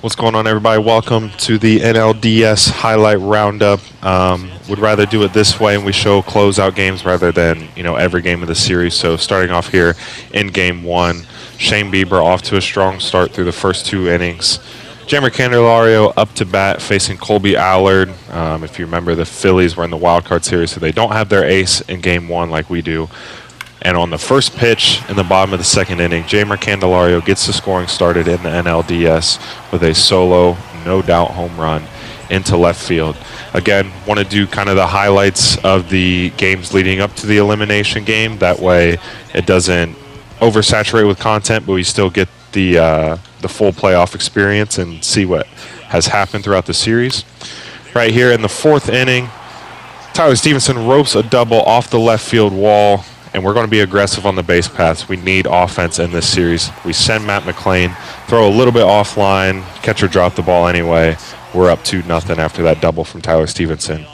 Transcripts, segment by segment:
What's going on, everybody? Welcome to the NLDS highlight roundup. Would rather do it this way, and we show closeout games rather than every game of the series. So starting off here in Game 1, Shane Bieber off to a strong start through the first two innings. Jammer Candelario up to bat facing Colby Allard. If you remember, the Phillies were in the wild card series, so they don't have their ace in Game 1 like we do. And on the first pitch in the bottom of the second inning, Jammer Candelario gets the scoring started in the NLDS with a solo, no doubt home run into left field. Again, want to do kind of the highlights of the games leading up to the elimination game. That way it doesn't oversaturate with content, but we still get the full playoff experience and see what has happened throughout the series. Right here in the fourth inning, Tyler Stevenson ropes a double off the left field wall. And we're going to be aggressive on the base paths. We need offense in this series. We send Matt McLean, throw a little bit offline, catcher drop the ball anyway. We're up 2-0 after that double from Tyler Stevenson.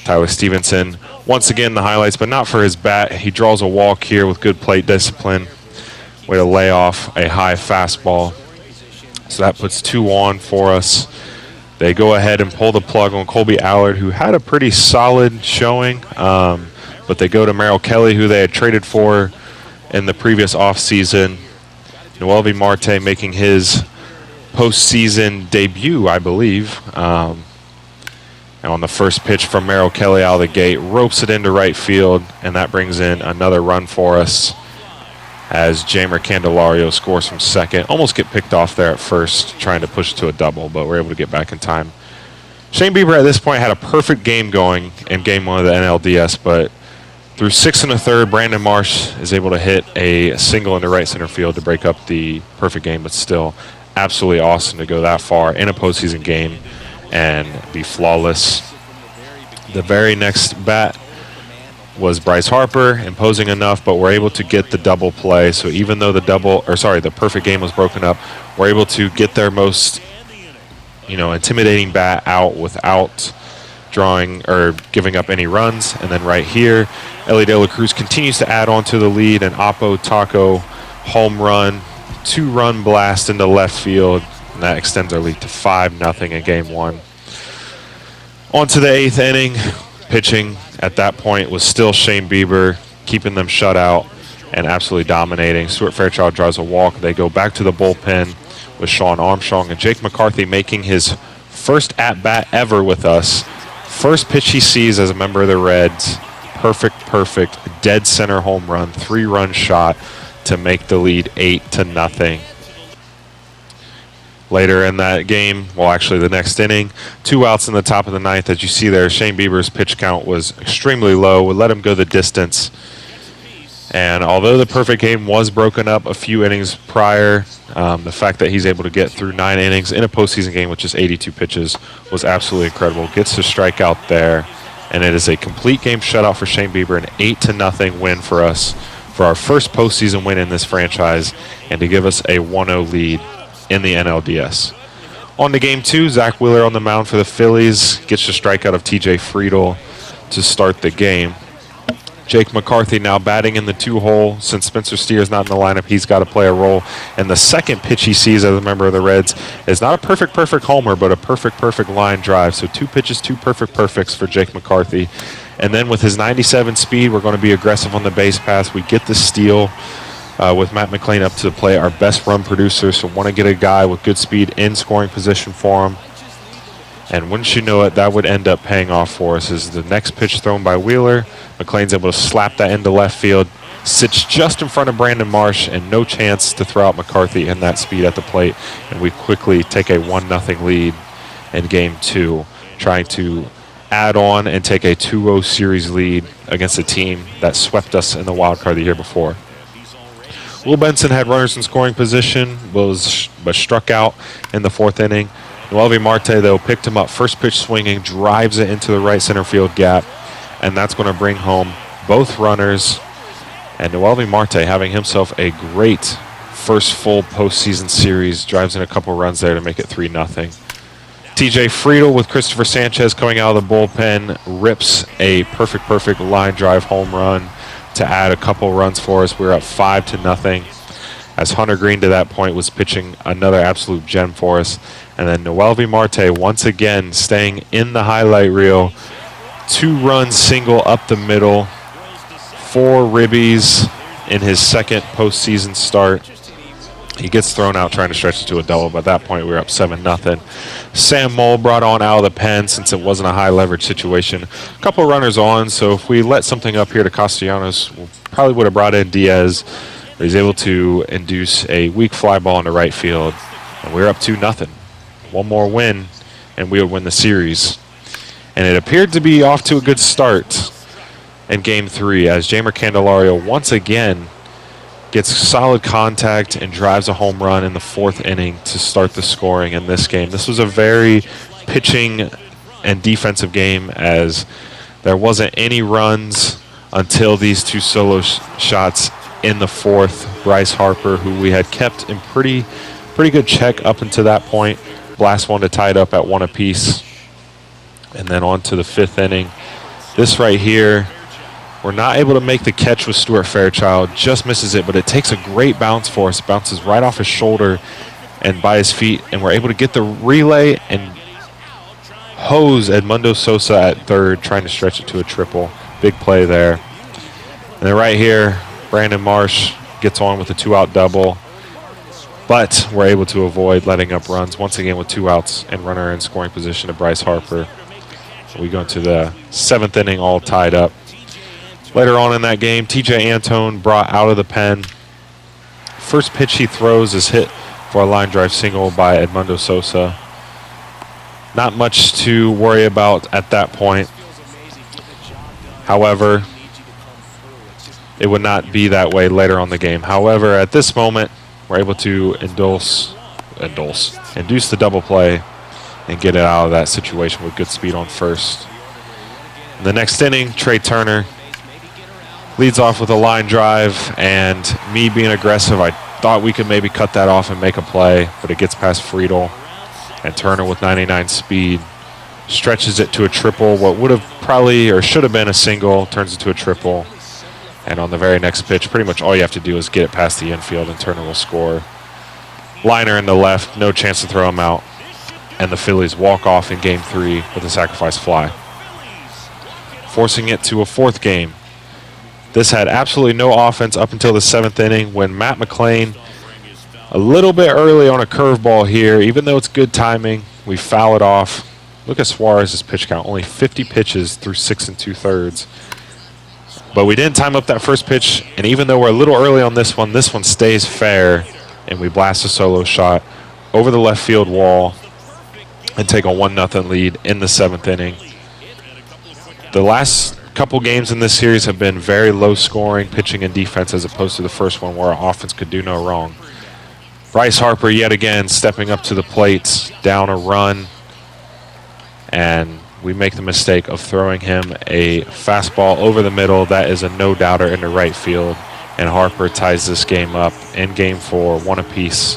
Tyler Stevenson, once again, the highlights, but not for his bat. He draws a walk here with good plate discipline. Way to lay off a high fastball. So that puts 2 on for us. They go ahead and pull the plug on Colby Allard, who had a pretty solid showing. But they go to Merrill Kelly, who they had traded for in the previous offseason. Noelvi Marte making his postseason debut, I believe. And on the first pitch from Merrill Kelly out of the gate, ropes it into right field, and that brings in another run for us as Jammer Candelario scores from second. Almost get picked off there at first, trying to push to a double, but we're able to get back in time. Shane Bieber at this point had a perfect game going in Game 1 of the NLDS, but through 6 1/3, Brandon Marsh is able to hit a single into right center field to break up the perfect game, but still absolutely awesome to go that far in a postseason game and be flawless. The very next bat was Bryce Harper, imposing enough, but we're able to get the double play. So even though the perfect game was broken up, we're able to get their most, intimidating bat out without drawing or giving up any runs. And then right here, Ellie De La Cruz continues to add on to the lead, and Oppo Taco home run, 2-run blast into left field, and that extends our lead to 5-0 in Game 1. On to the 8th inning. Pitching at that point was still Shane Bieber, keeping them shut out and absolutely dominating. Stuart Fairchild draws a walk. They go back to the bullpen with Sean Armstrong, and Jake McCarthy making his first at-bat ever with us. First pitch he sees as a member of the Reds. Perfect, dead center home run, 3-run shot to make the lead 8-0. Later in that game, actually the next inning, 2 outs in the top of the 9th. As you see there, Shane Bieber's pitch count was extremely low. We let him go the distance. And although the perfect game was broken up a few innings prior, the fact that he's able to get through 9 innings in a postseason game with just 82 pitches was absolutely incredible. Gets to strike out there, and it is a complete game shutout for Shane Bieber, an 8-0 win for us for our first postseason win in this franchise, and to give us a 1-0 lead in the NLDS. On to Game 2, Zach Wheeler on the mound for the Phillies gets the strikeout of TJ Friedel to start the game. Jake McCarthy now batting in the 2-hole. Since Spencer Steer's not in the lineup, he's got to play a role. And the second pitch he sees as a member of the Reds is not a perfect homer, but a perfect line drive. So 2 pitches, 2 perfects for Jake McCarthy. And then with his 97 speed, we're going to be aggressive on the base pass. We get the steal with Matt McLean up to the plate, our best run producer. So want to get a guy with good speed in scoring position for him. And wouldn't you know it, that would end up paying off for us as the next pitch thrown by Wheeler. McLean's able to slap that into left field, sits just in front of Brandon Marsh, and no chance to throw out McCarthy in that speed at the plate. And we quickly take a 1-0 lead in Game 2, trying to add on and take a 2-0 series lead against a team that swept us in the wild card the year before. Will Benson had runners in scoring position, but struck out in the 4th inning. Noelvi Marte, though, picked him up, first pitch swinging, drives it into the right center field gap, and that's going to bring home both runners. And Noelvi Marte having himself a great first full postseason series, drives in a couple runs there to make it 3-0. TJ Friedel with Christopher Sanchez coming out of the bullpen rips a perfect line drive home run to add a couple runs for us. We're up 5-0. as Hunter Green to that point was pitching another absolute gem for us. And then Noelvi Marte once again staying in the highlight reel. 2-run single up the middle, 4 ribbies in his second postseason start. He gets thrown out trying to stretch it to a double. By that point, we were up 7-0. Sam Mole brought on out of the pen since it wasn't a high leverage situation. A couple runners on, so if we let something up here to Castellanos, we probably would have brought in Diaz. But he's able to induce a weak fly ball into right field, and we're up 2-0. One more win, and we would win the series. And it appeared to be off to a good start in Game 3 as Jamer Candelario once again gets solid contact and drives a home run in the 4th inning to start the scoring in this game. This was a very pitching and defensive game as there wasn't any runs until these 2 solo shots in the 4th. Bryce Harper, who we had kept in pretty good check up until that point, blast one to tie it up at 1 apiece. And then on to the 5th inning. This right here, we're not able to make the catch with Stuart Fairchild. Just misses it, but it takes a great bounce for us. Bounces right off his shoulder and by his feet, and we're able to get the relay and hose Edmundo Sosa at 3rd, trying to stretch it to a triple. Big play there. And then right here, Brandon Marsh gets on with a 2-out double, but we're able to avoid letting up runs once again with 2 outs and runner in scoring position to Bryce Harper. We go into the 7th inning all tied up. Later on in that game, TJ Antone brought out of the pen. First pitch he throws is hit for a line drive single by Edmundo Sosa. Not much to worry about at that point. However, it would not be that way later on the game. However, at this moment, we're able to induce the double play and get it out of that situation with good speed on first. In the next inning, Trey Turner leads off with a line drive, and me being aggressive, I thought we could maybe cut that off and make a play, but it gets past Friedel, and Turner with 99 speed stretches it to a triple. What would have probably or should have been a single turns it to a triple, and on the very next pitch, pretty much all you have to do is get it past the infield, and Turner will score. Liner in the left, no chance to throw him out, and the Phillies walk off in Game 3 with a sacrifice fly, forcing it to a 4th game. This had absolutely no offense up until the 7th inning when Matt McClain, a little bit early on a curveball here, even though it's good timing, we foul it off. Look at Suarez's pitch count, only 50 pitches through 6 2/3. But we didn't time up that first pitch, and even though we're a little early on this one stays fair, and we blast a solo shot over the left field wall and take a 1-0 lead in the 7th inning. The last couple games in this series have been very low scoring pitching and defense as opposed to the first one where our offense could do no wrong. Bryce Harper yet again stepping up to the plate, down a run, and we make the mistake of throwing him a fastball over the middle. That is a no-doubter into right field, and Harper ties this game up in Game 4, 1 apiece.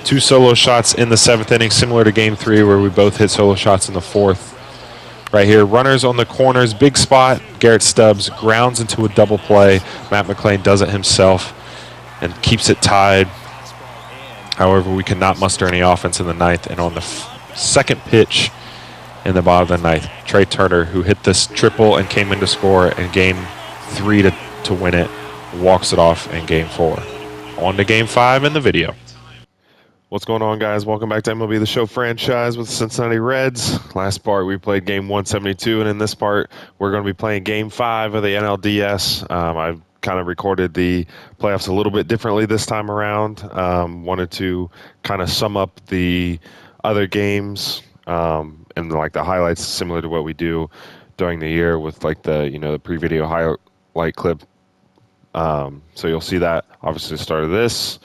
2 solo shots in the 7th inning, similar to Game 3 where we both hit solo shots in the 4th. Right here, runners on the corners, big spot. Garrett Stubbs grounds into a double play. Matt McClain does it himself and keeps it tied. However, we cannot muster any offense in the 9th. And on the second pitch in the bottom of the 9th, Trey Turner, who hit this triple and came in to score in Game 3 to win it, walks it off in Game 4. On to Game 5 in the video. What's going on, guys? Welcome back to MLB The Show franchise with the Cincinnati Reds. Last part, we played Game 172, and in this part, we're going to be playing Game 5 of the NLDS. I've kind of recorded the playoffs a little bit differently this time around. Wanted to kind of sum up the other games and like the highlights similar to what we do during the year with like the pre-video highlight clip. So you'll see that obviously the start of this.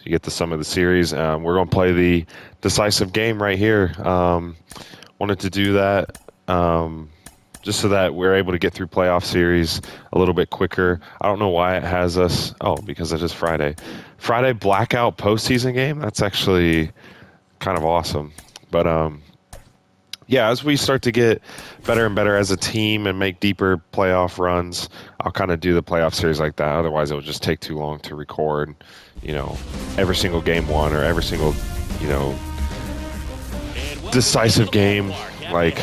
You get the sum of the series. We're going to play the decisive game right here. Wanted to do that just so that we're able to get through playoff series a little bit quicker. I don't know why it has us. Oh, because it is Friday. Friday blackout postseason game. That's actually kind of awesome. But yeah, as we start to get better and better as a team and make deeper playoff runs, I'll kind of do the playoff series like that. Otherwise, it would just take too long to record, every single game one or every single, decisive game. Like,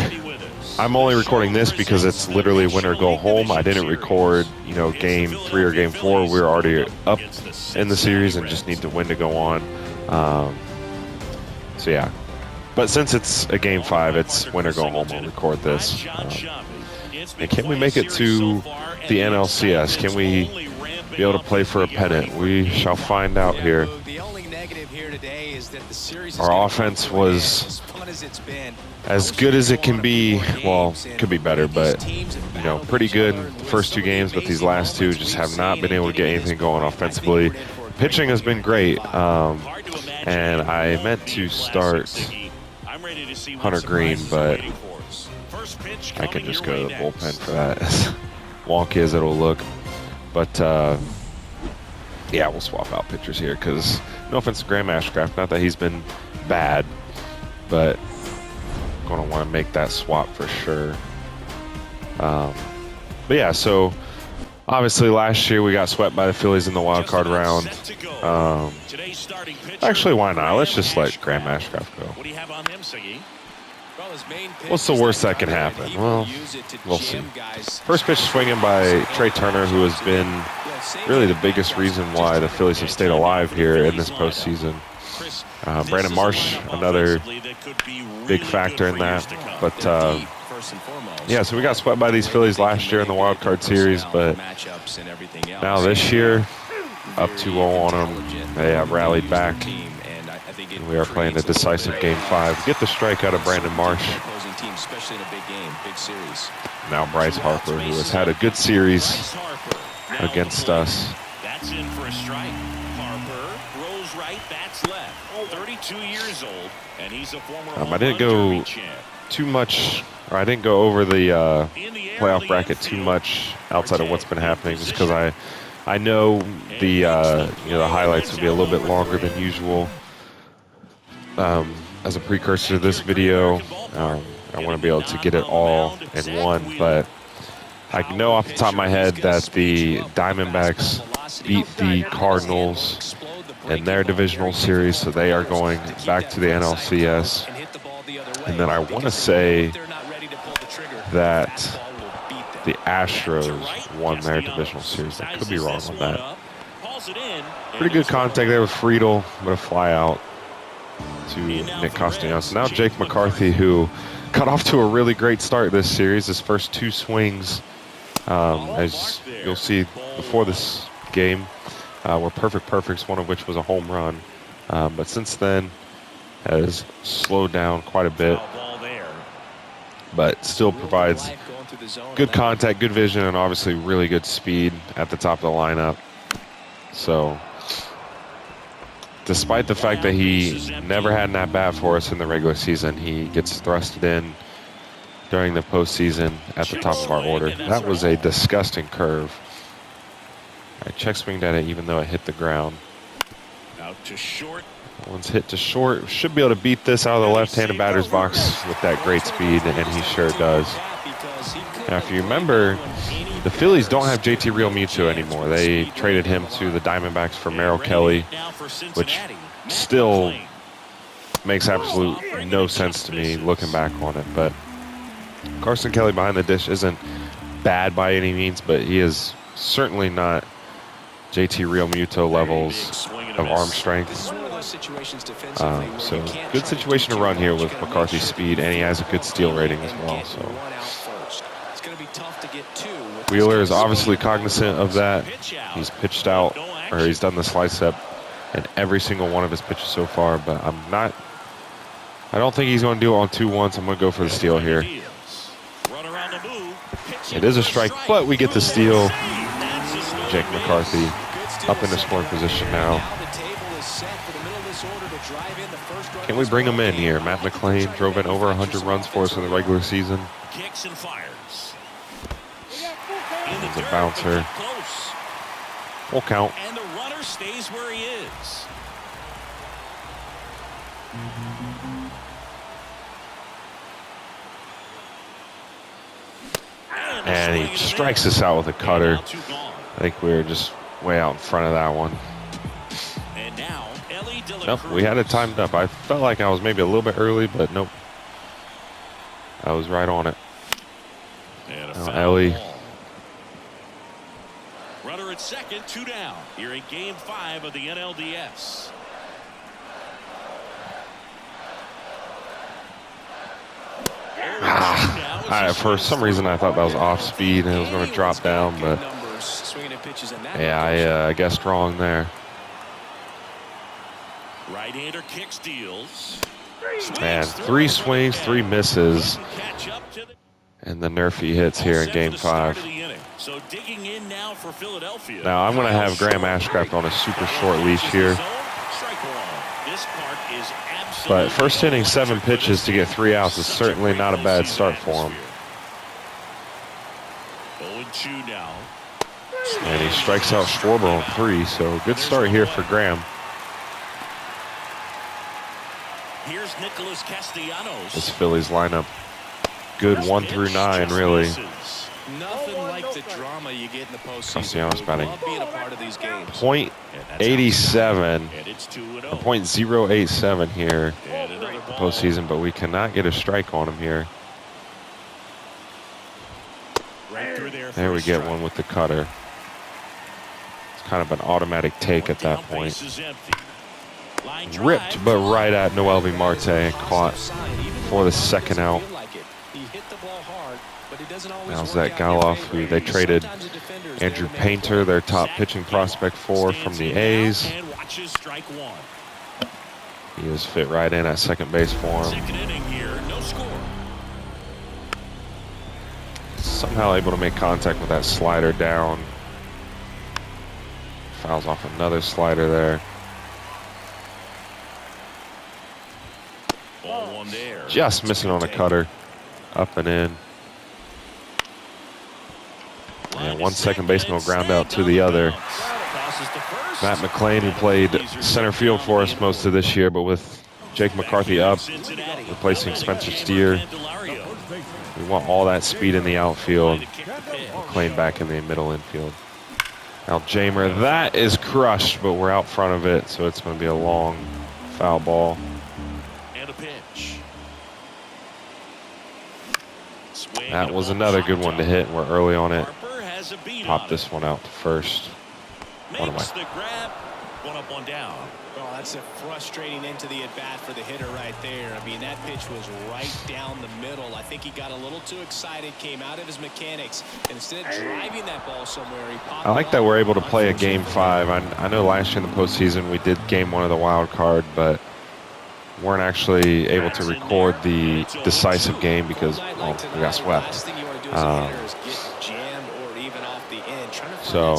I'm only recording this because it's literally win or go home. I didn't record, game 3 or game 4. We were already up in the series and just need to win to go on. So, yeah. But since it's a game 5, it's win or go home. We'll record this. And can we make it to the NLCS? Can we be able to play for a pennant? We shall find out here. Our offense was as good as it can be. Well, could be better, but pretty good the first 2 games. But these last 2 just have not been able to get anything going offensively. Pitching has been great, and I meant to start Hunter Green, but I can just go to the bullpen for that. As wonky as it'll look, but yeah, we'll swap out pitchers here because no offense to Graham Ashcraft, not that he's been bad, but I'm going to want to make that swap for sure. But yeah, so obviously last year we got swept by the Phillies in the wild card round. Actually, why not? Let's just let Graham Ashcraft go. What's the worst that can happen? Well, we'll see. First pitch swinging by Trey Turner, who has been really the biggest reason why the Phillies have stayed alive here in this postseason. Brandon Marsh, another big factor in that. But yeah, so we got swept by these Phillies last year in the wild card series, but now this year, up 2-0 on them. They have rallied back. And we are playing the decisive game 5. Get the strike out of Brandon Marsh. Now Bryce Harper, who has had a good series against us. That's in for a strike. Harper rolls right, bats left. 32 years old, and he's a former I didn't go too much, or I didn't go over the playoff bracket too much outside of what's been happening, just because I know the the highlights will be a little bit longer than usual. As a precursor to this video, I want to be able to get it all in one, but I know off the top of my head that the Diamondbacks beat the Cardinals in their divisional series, so they are going back to the NLCS. And then I want to say that the Astros won their divisional series. I could be wrong on that. Pretty good contact there with Friedel, but a fly out to Nick Castellanos. Now Jake McCarthy, who got off to a really great start this series. His first 2 swings, as you'll see before this game, were perfects, one of which was a home run. But since then, has slowed down quite a bit, but still provides good contact, good vision, and obviously really good speed at the top of the lineup. So despite the fact that he never had an at-bat for us in the regular season, he gets thrusted in during the postseason at the top of our order. That was a disgusting curve. I check swinged at it even though it hit the ground. Out to short. One's hit to short. Should be able to beat this out of the left-handed batter's box with that great speed, and he sure does. Now, if you remember, the Phillies don't have JT Realmuto anymore. They traded him to the Diamondbacks for Merrill Kelly, which still makes absolute no sense to me looking back on it. But Carson Kelly behind the dish isn't bad by any means, but he is certainly not JT Realmuto levels of arm strength. So good situation to run here with McCarthy's speed, and he has a good steal rating as well. So Wheeler is obviously cognizant of that. He's pitched out, or he's done the slide step in every single one of his pitches so far, but I don't think he's going to do it on 2-1, so I'm going to go for the steal here. It is a strike, but we get the steal. Jake McCarthy up in the scoring position now. Can we bring him in here? Matt McClain drove in over 100 runs for us in the regular season. Kicks and fires. There's a bouncer. Full count. And the runner stays where he is. And he strikes us out with a cutter. I think we were just way out in front of that one. Nope, we had it timed up. I felt like I was maybe a little bit early, but nope. I was right on it. Now Ellie. Runner at second, 2 down. Here in Game 5 of the NLDS. For some reason, I thought that was off speed and it was going to drop down, but yeah, I guessed wrong there. Right-hander kicks, deals. Man, 3 swings, 3 misses, and the Nerfy hits here in Game 5. So digging in now for Philadelphia. Now I'm going to have Graham Ashcraft on a super short leash here. But first inning, 7 pitches to get 3 outs is certainly not a bad start for him. And he strikes out Schwarber on 3, so good start here for Graham. Here's Nicholas Castellanos. This Phillies lineup, good 1 through 9, really. Nothing like the drama you get in the postseason. Castellanos batting being a part of these games. .87, .087 here postseason, but we cannot get a strike on him here. There we get one with the cutter. It's kind of an automatic take at that point. Ripped, but right at Noelvi Marte, caught for the second out. Now's that Galoff, who they traded Andrew Painter, their top pitching prospect for, from the A's. He is fit right in at second base for him. Somehow able to make contact with that slider down. Fouls off another slider there. Just missing on a cutter. Up and in. And one second baseman will ground out to the other. Matt McClain, who played center field for us most of this year, but with Jake McCarthy up, replacing Spencer Steer. We want all that speed in the outfield. McClain back in the middle infield. Now Jamer, that is crushed, but we're out front of it, so it's going to be a long foul ball. That was another good one to hit, and we're early on it. Pop this one out to first. One of my. One up, one down. Well, that's a frustrating end to the at-bat for the hitter right there. I mean, that pitch was right down the middle. I think he got a little too excited, came out of his mechanics, and instead of driving that ball somewhere, he popped. I like that we're able to play a Game 5. I know last year in the postseason we did Game 1 of the wild card, but weren't actually able to record the decisive game because, well, we got swept. So,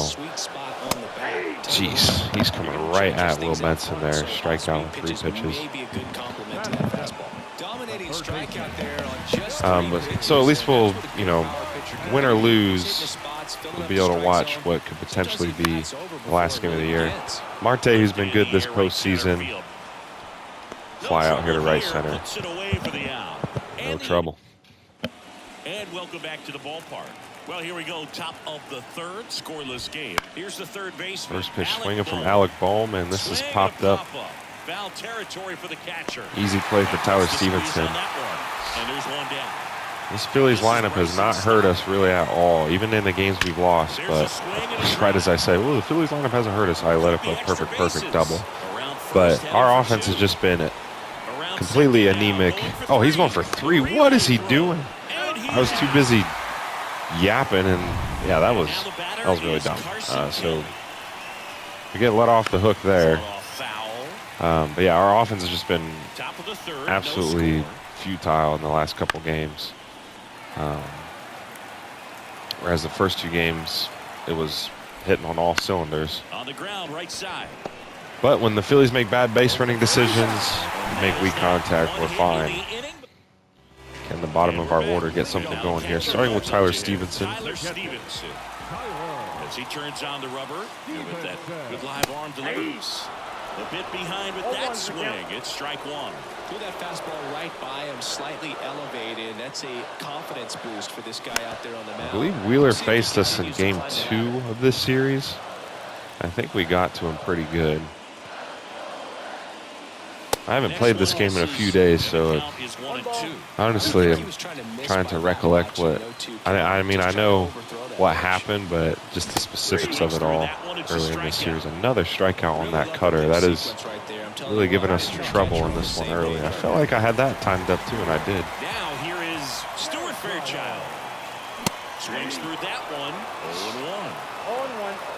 jeez, he's coming right at Will Benson there. Strikeout with 3 pitches. So at least we'll, win or lose, we'll be able to watch what could potentially be the last game of the year. Marte, who's been good this postseason, fly out here to right center. No trouble. And welcome back to the ballpark. Well, here we go. Top of the third, scoreless game. Here's the third baseman. First pitch swinging from Alec Bohm, and this is popped up. Foul territory for the catcher. Easy play for Tyler Stevenson. And there's one down. This Phillies lineup has not hurt us really at all, even in the games we've lost. But right as I say, well, the Phillies lineup hasn't hurt us, I let up a perfect double. But our offense has just been completely anemic. Oh, he's going for 3. What is he doing? I was too busy yapping, and yeah, that was really dumb. So we get let off the hook there. But yeah, our offense has just been absolutely futile in the last couple games. Whereas the first 2 games, it was hitting on all cylinders. On the ground, right side. But when the Phillies make bad base running decisions, make weak contact, we're fine. Can the bottom of our order get something going here? Starting with Tyler Stevenson. As he turns on the rubber, and with that good live arm delivers. A bit behind with that swing. It's strike one. Threw that fastball right by him, slightly elevated. That's a confidence boost for this guy out there on the mound. I believe Wheeler faced us in game 2 of this series. I think we got to him pretty good. I haven't played this game in a few days, so honestly, I'm trying to recollect what. I mean, I know what happened, but just the specifics of it all early in this series. Another strikeout on that cutter. That is really giving us some trouble in this one early. I felt like I had that timed up too, and I did. Now here is Stuart Fairchild. Swings through that one. 0-1. 0-1.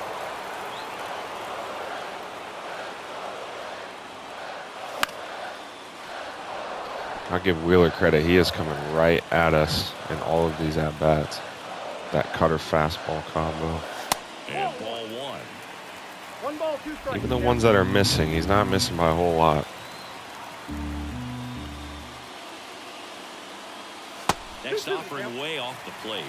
I'll give Wheeler credit. He is coming right at us in all of these at-bats. That cutter fastball combo. And ball one. 1 ball, 2 strikes. Even the ones that are missing, he's not missing by a whole lot. Next offering way off the plate.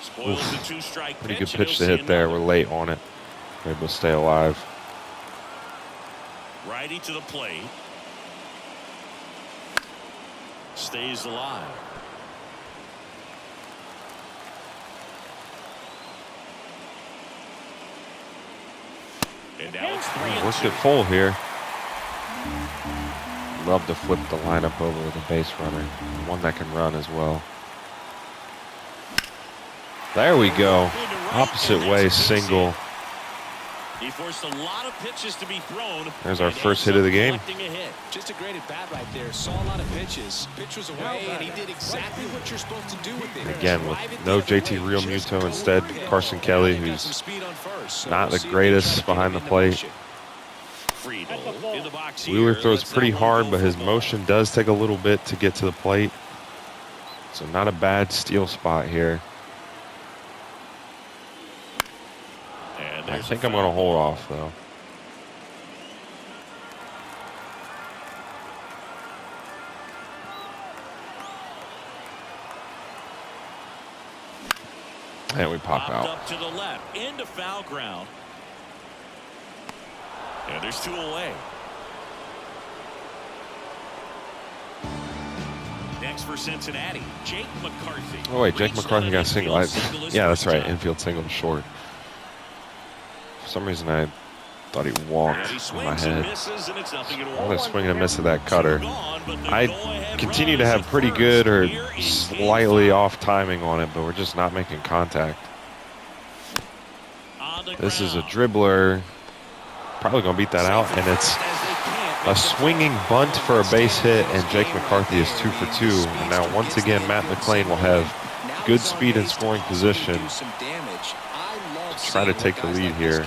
Spoils the 2-strike Pretty pitch. good pitch to hit there. We're late on it. We're able to stay alive. Righty to the plate. Stays alive. And now it's 3-2. Worked it full here. Love to flip the lineup over with a base runner. One that can run as well. There we go. Opposite way single. He forced a lot of pitches to be thrown. There's our first hit of the game. Just a great at bat right there. Saw a lot of pitches. Pitch was away, and he did exactly what you're supposed to do with it. Again, with no JT Real Muto, instead Carson Kelly, who's not the greatest behind the plate. Wheeler throws pretty hard, but his motion does take a little bit to get to the plate. So not a bad steal spot here. I think I'm going to hold off, though. And we pop out. Up to the left, into foul ground. And there's 2 away. Next for Cincinnati, Jake McCarthy. Oh, wait, Jake McCarthy got a single. Yeah, that's right. Infield single to short. For some reason, I thought he walked in my head. All that swing and a miss of that cutter. I continue to have pretty good or slightly off timing on it, but we're just not making contact. This is a dribbler. Probably going to beat that out, and it's a swinging bunt for a base hit, and Jake McCarthy is 2 for 2. And now, once again, Matt McClain will have good speed and scoring position. Try to take the lead here.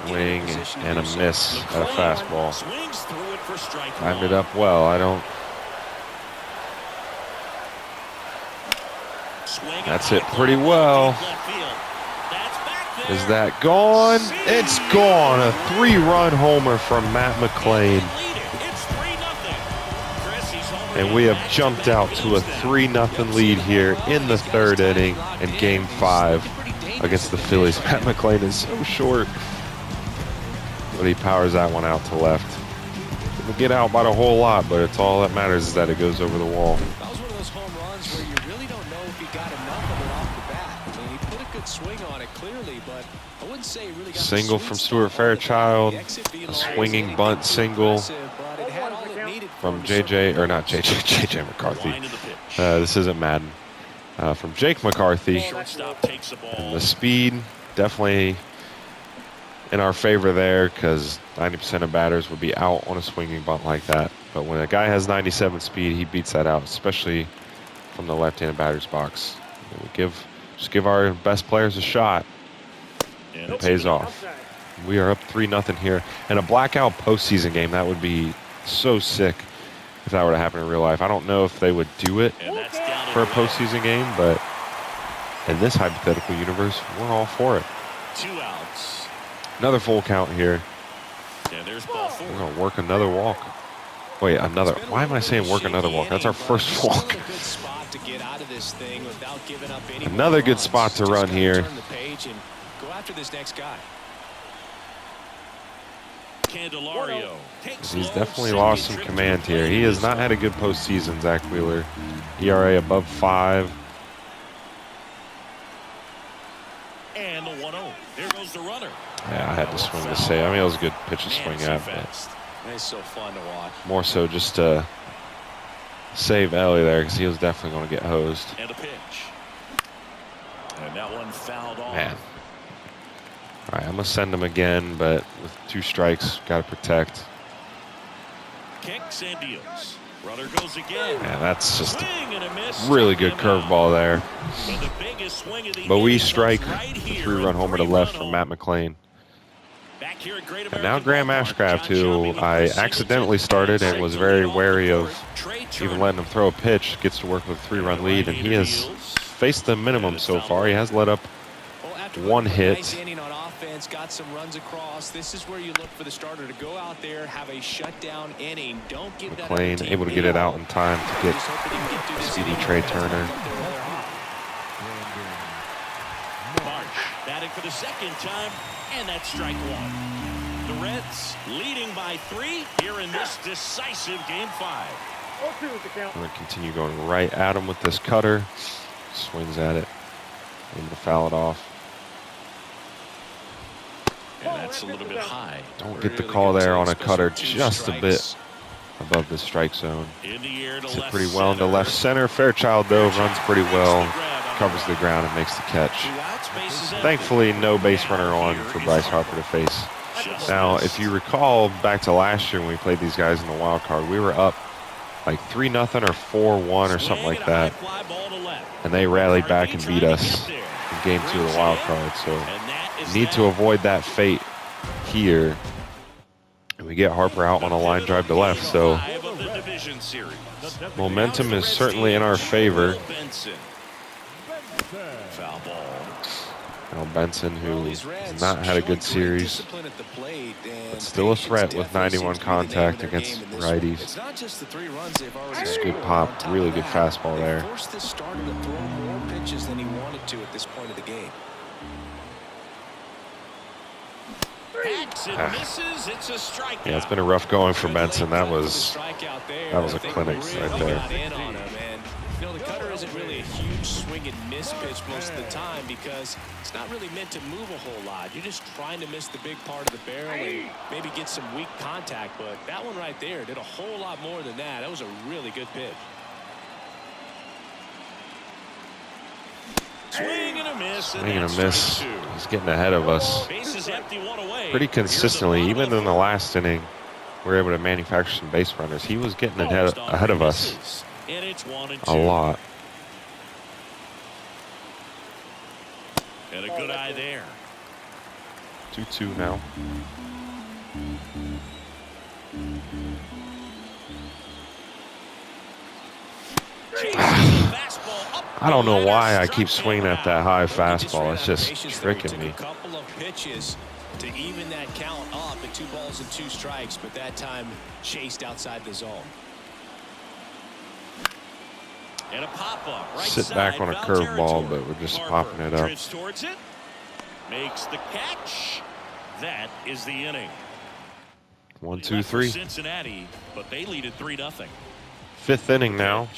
Swing and a miss at a fastball. Timed it up well. I don't. That's it pretty well. Is that gone? It's gone. A 3-run homer from Matt McClain. And we have jumped out to a 3-0 lead here in the 3rd inning in Game 5 against the Phillies. Matt McClain is so short, but he powers that one out to left. Didn't get out by a whole lot, but it's all that matters is that it goes over the wall. That was one of those home runs where you really don't know if he got enough of it off the bat. I mean, he put a good swing on it clearly, but I wouldn't say he really got Single from Stuart Fairchild, a swinging bunt single from JJ McCarthy. This isn't Madden. From Jake McCarthy. And the speed definitely in our favor there, because 90% of batters would be out on a swinging bunt like that. But when a guy has 97 speed, he beats that out, especially from the left-handed batter's box. We just give our best players a shot. It pays off. We are up 3-0 here. And a blackout postseason game, that would be so sick if that were to happen in real life. I don't know if they would do it for a postseason game, but in this hypothetical universe, we're all for it. 2 outs. Another full count here. And there's ball 4. We're going to work another walk. Wait, another. Why am I saying work another walk? That's our first walk. get out of this thing without giving up any. Another good spot to run here. Turn the page and go after this next guy. Candelario takes He's low, definitely second lost some trip to command the here. plate He has is not had a good postseason, Zach Wheeler. ERA above 5. And the 1-0. There goes the runner. Yeah, I had to swing to save. I mean, it was a good pitch to swing at, but It's so fun to watch. more so just to save Ellie there because he was definitely going to get hosed. And a pitch. And that one fouled off. Man. All right, I'm going to send him again, but with 2 strikes, got to protect. Kicks and deals. Runner goes again. Man, that's just Swing and a miss. really good Took him out. curveball there. But the biggest swing of the But we inning strike comes right the here, 3-run a homer to 3-run left from home. Matt McClain. Back here at Great And now American Graham Ballpark, Ashcraft, John who Shelby with I the single accidentally tip. started and was very Off the wary board. of Trey even Turner. letting him throw a pitch, gets to work with a 3-run lead, and he has Deals. faced the minimum so far. He has let up Well, after 1 a nice hit. inning on offense, got some runs across. This is where you look for the starter to go out there, have a shutdown inning. Don't give that other McClain team able to get any it out hope. in time to get Just hoping he can get through this speedy inning Trey and Turner. up there while they're hot. Marsh batting for the second time, and that's strike 1. The Reds leading by 3 here in this decisive Game 5. 0-2 is the count. I'm going to continue going right at him with this cutter. Swings at it. Able to foul it off. And that's a little bit high. Don't get the Really call good there take, on a cutter, especially 2 just a bit strikes. above the strike zone. In the air to Hits it left pretty well into center. left center. Fairchild, though, runs pretty well. Makes the grab on Covers the the ground and makes the catch. 2 outs, bases empty. Thankfully, no base runner on Here for is Bryce Harper to face. Just Now, missed. if you recall back to last year when we played these guys in the wild card, we were up like 3-0 or 4-1 or something like that, and they rallied back and beat us in Game 2 of the wild card. So need to avoid that fate here. And we get Harper out on a line drive to left. So momentum is certainly in our favor. Foul ball. Now Benson, Well, who these has Reds not had a showing good great series, discipline at the plate, and but still a patience threat with definitely 91 seems to be the name of contact their against game in this one. righties. It's not just the 3 runs they've already It's a scored. good pop, On top really of good that, fastball they there. forced this starter to throw more pitches than he wanted to at this point of the game. Hacks and misses. It's a strikeout. Yeah, it's been a rough going for Benson. That was that was a clinic right there. Got in on him, and you know the cutter isn't really a huge swing and miss pitch most of the time because it's not really meant to move a whole lot. You're just trying to miss the big part of the barrel and maybe get some weak contact. But that one right there did a whole lot more than that. That was a really good pitch. Swing and a miss. Swing and a miss. He's getting ahead of us Bases empty, 1 away. pretty consistently. Even in the last inning, we were able to manufacture some base runners. He was getting ahead of us And it's 1-2. a lot. And a good eye there. 2-2 now. I don't know why I keep swinging at that high fastball. It's just tricking me. A couple of pitches to even that count up at 2 balls and 2 strikes, but that time chased outside the zone. And a pop-up right Sit side, back on a foul curveball, territory. but we're just Harper popping it up. drifts towards it, makes the catch. That is the inning. 1, Left 2, for 3. Cincinnati, but they lead at 3-0. 5th inning now.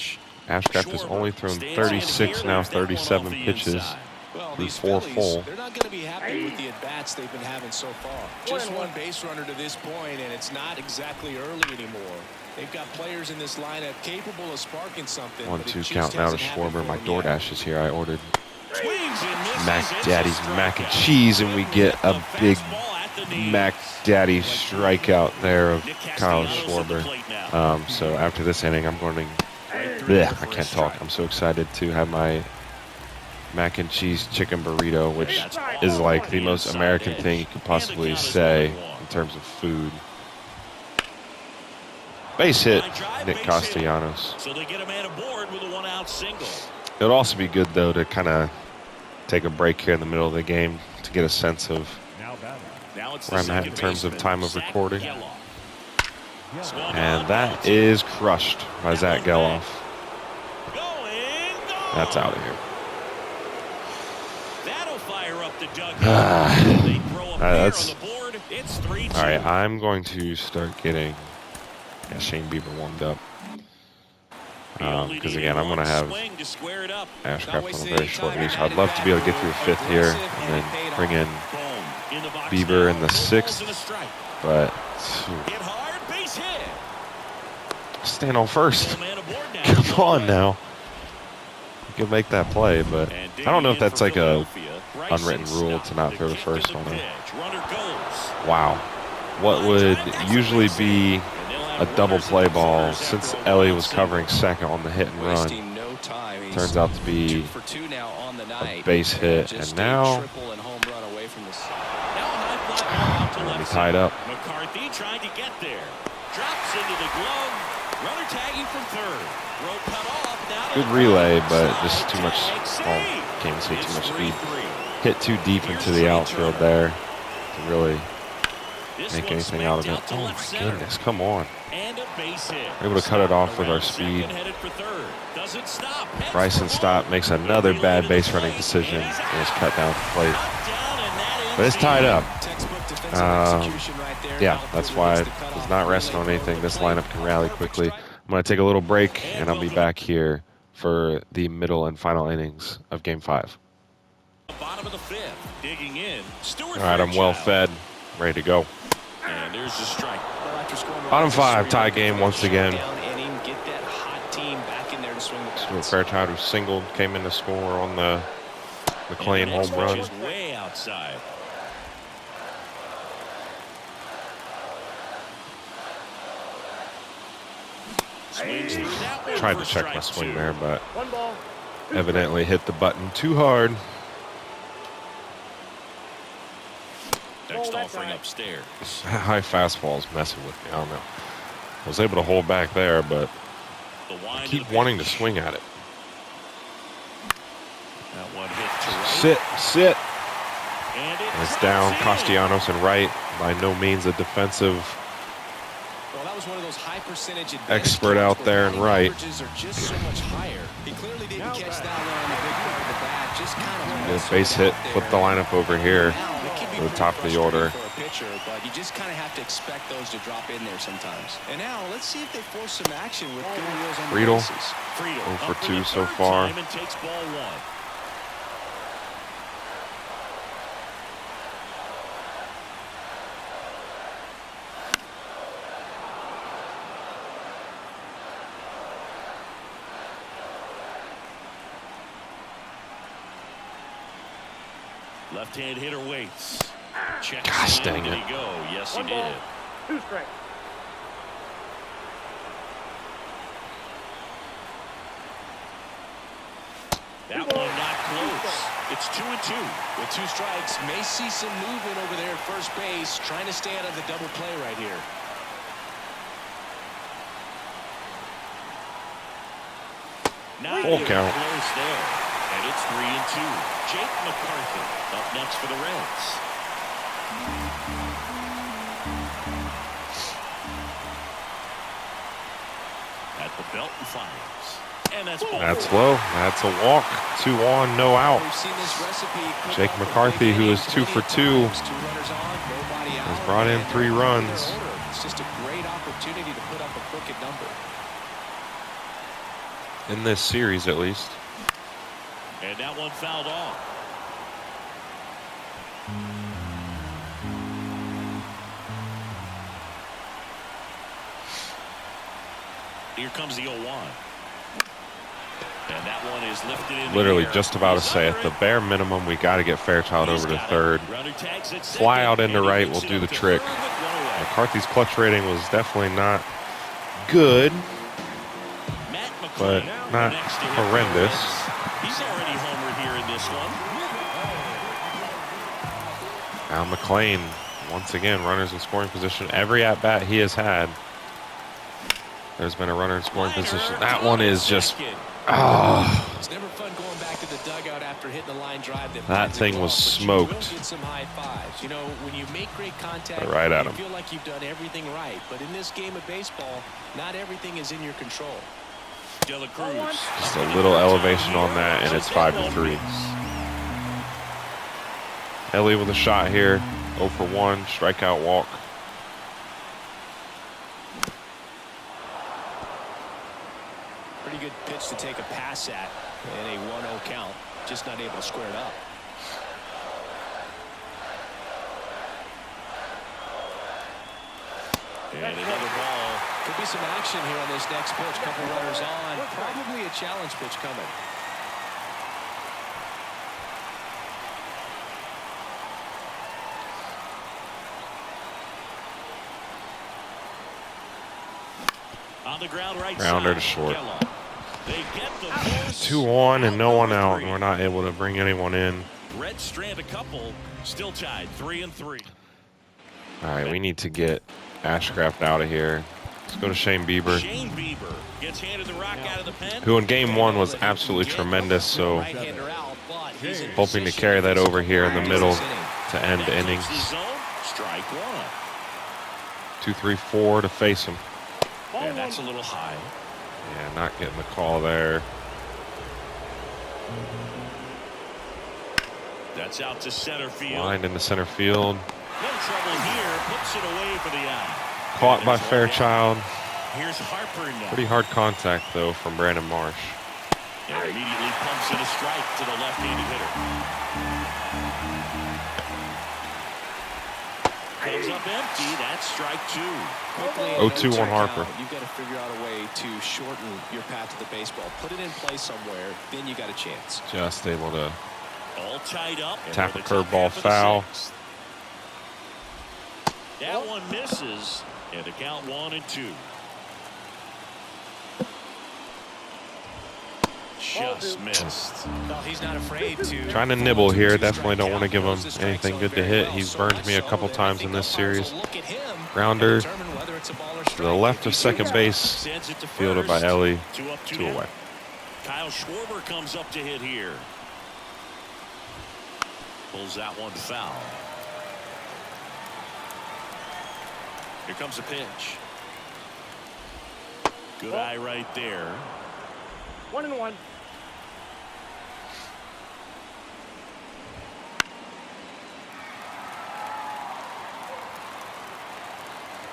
Ashcraft has only thrown 36 now, 37 pitches. Well, Through these 4 Phillies, full. they're not going to be happy with the at-bats they've been having so far. Just 1 base runner to this point, and it's not exactly early anymore. They've got players in this lineup capable of sparking something. 1-2 count now to Schwarber. My DoorDash is here. I ordered Swings and misses. Mac It's a Daddy's mac and strikeout. cheese, and we get a big Fastball at the knees. Mac Daddy strikeout there of Nick Kyle Castellanos at the Schwarber. plate now. So after this inning, I'm going to. Blech, I can't talk. I'm so excited to have my mac and cheese chicken burrito, which is like the most American thing you could possibly say in terms of food. Base hit, Nick Castellanos. So they get a man aboard with a 1-out single. It would also be good, though, to kind of take a break here in the middle of the game to get a sense of Now it's where the I'm at in second terms of baseman, time of Zach recording. Geloff. Swung And on, that is crushed by Zach Geloff. going. That's out of here. That'll fire up the dugout. They throw a pair on the board. It's 3-2. All right, I'm going to start getting Shane Bieber warmed up. Because again, I'm going to have Ashcraft on a very short leash. I'd love to be able to get through the 5th here and then bring in Bieber in the 6th. But stand on first. Come on now. You can make that play, but I don't know if that's like a unwritten rule to not throw the first on him. Wow. What would usually be a double play ball, since Ellie was covering second on the hit and run, turns out to be a base hit, and now be tied up. McCarthy trying to get there. Drops into the glove. Runner tagging from third. Throw cut off. Now good relay, but just too much. Well, can't say too much speed. Hit too deep into the outfield there to really make anything out of it. Oh my goodness, come on. We're able to cut it off with our speed. Bryson Stott makes another bad base running decision and is cut down at the plate. But it's tied up. Yeah, that's why I was not resting on anything. This lineup can rally quickly. I'm going to take a little break, and I'll be back here for the middle and final innings of Game 5. Bottom of the 5th, digging in. All right, I'm well fed, ready to go. And there's the strike. Bottom 5, tie game once again. Get that hot team back in there to swing the bats. Stuart Fairchild, who singled, came in to score on the McLean home run. Way outside. Tried to check my swing there, but evidently hit the button too hard. Next offering upstairs. High fastball is messing with me. I don't know. I was able to hold back there, but I keep wanting to swing at it. That one hit to right. Sit. And it's down. Castellanos and right. By no means a defensive One of those high percentage expert out there and right. Good base hit. Flip the lineup over here to the top of the order. But you just kind of have to expect those to drop in there sometimes. And now let's see if they force some action with good wheels on the Friedel, bases. 0 for 2 so far. Takes ball 1. Left-hand hitter waits. Gosh dang it. Did he go? Yes, he did. 2 strikes. That one not close. It's 2-2. With 2 strikes, may see some movement over there at first base, trying to stay out of the double play right here. Full count. Close there. And it's 3-2. Jake McCarthy up next for the Reds. At the belt and fires. And that's low. That's a walk. 2 on, no out. Jake McCarthy, who is 2 for 2, has brought in 3 runs. It's just a great opportunity to put up a crooked number. In this series, at least. And that one fouled off. Here comes the 0-1. And that one is lifted in Literally the air. just about to say, at the bare minimum, we got to get Fairchild over to third. Fly out into right will do the trick. McCarthy's clutch rating was definitely not good, but not horrendous. He's already homered here in this one. Now McLean, once again, runners in scoring position. Every at-bat he has had, there's been a runner in scoring position. That one is just, It's never fun going back to the dugout after hitting the line drive. That thing was smoked. You will get some high fives. You know, when you make great contact, right at him. you feel like you've done everything right. But in this game of baseball, not everything is in your control. De La Cruz. Just a little elevation on that, and it's 5-3. Ellie with a shot here. 0 for 1, strikeout walk. Pretty good pitch to take a pass at in a 1-0 count. Just not able to square it up. And another ball. Could be some action here on this next pitch. Couple runners on. Probably a challenge pitch coming. On the ground right Grounder to side. short. They get the force. 2 on and no one out, and we're not able to bring anyone in. Reds strand a couple. Still tied 3-3. All right, we need to get Ashcraft out of here. Let's go to Shane Bieber, Shane Bieber gets handed the rock out of the pen. who in game 1 was absolutely tremendous. So hoping to carry that over here in the middle to end the innings. Strike 1. 2, 3, 4 to face him. And that's a little high. Yeah, not getting the call there. That's out to center field. Lined into center field. No trouble here. Puts it away for the out. Caught by Fairchild. Here's Harper now. Pretty hard contact, though, from Brandon Marsh. And immediately pumps in a strike to the left-handed hitter. Comes up empty. That's strike 2. Quickly 0-2 on Harper. You've got to figure out a way to shorten your path to the baseball. Put it in play somewhere. Then you got a chance. Just able to All tied up. tap a curveball foul. That one misses. And the count 1-2. Just missed. Well, he's not afraid to. Trying to nibble here. Definitely don't want to give him anything good to hit. He's burned me a couple times in this series. Grounder to the left of second base. Fielded by Ellie. 2 away. Kyle Schwarber comes up to hit here. Pulls that one foul. Here comes a pitch. Good eye right there. 1-1.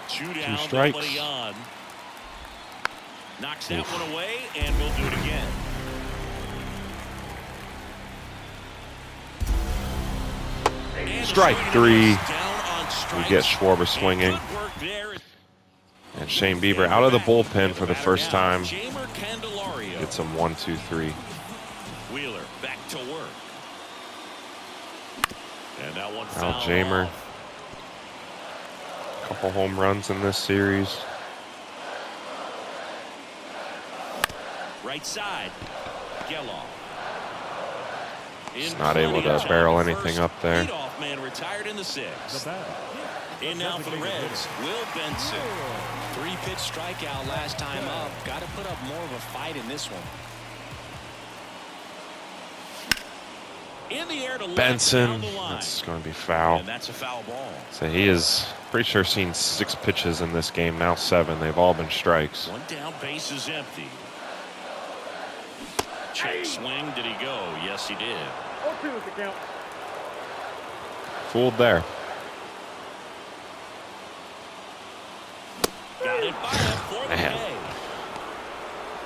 Two down, 2 strikes. nobody on. Knocks that one away, and we'll do it again. Strike 3. We get Schwarber swinging. And Shane Bieber out of the bullpen for the first time. Gets him 1, 2, 3. Wheeler back to work. And that one Now Jamer. Couple home runs in this series. Right side. Geloff. Just not able to barrel anything up there. Leadoff man retired in the 6th. And now for the Reds, Will Benson. 3-pitch strikeout last time up. Got to put up more of a fight in this one. In the air to left, Benson. down the line. That's going to be foul. And that's a foul ball. So he is pretty sure seen 6 pitches in this game, now 7. They've all been strikes. One down, base is empty. Check swing, did he go? Yes, he did. 0-2 is the count. Fooled there. Got it by him for the Man. day.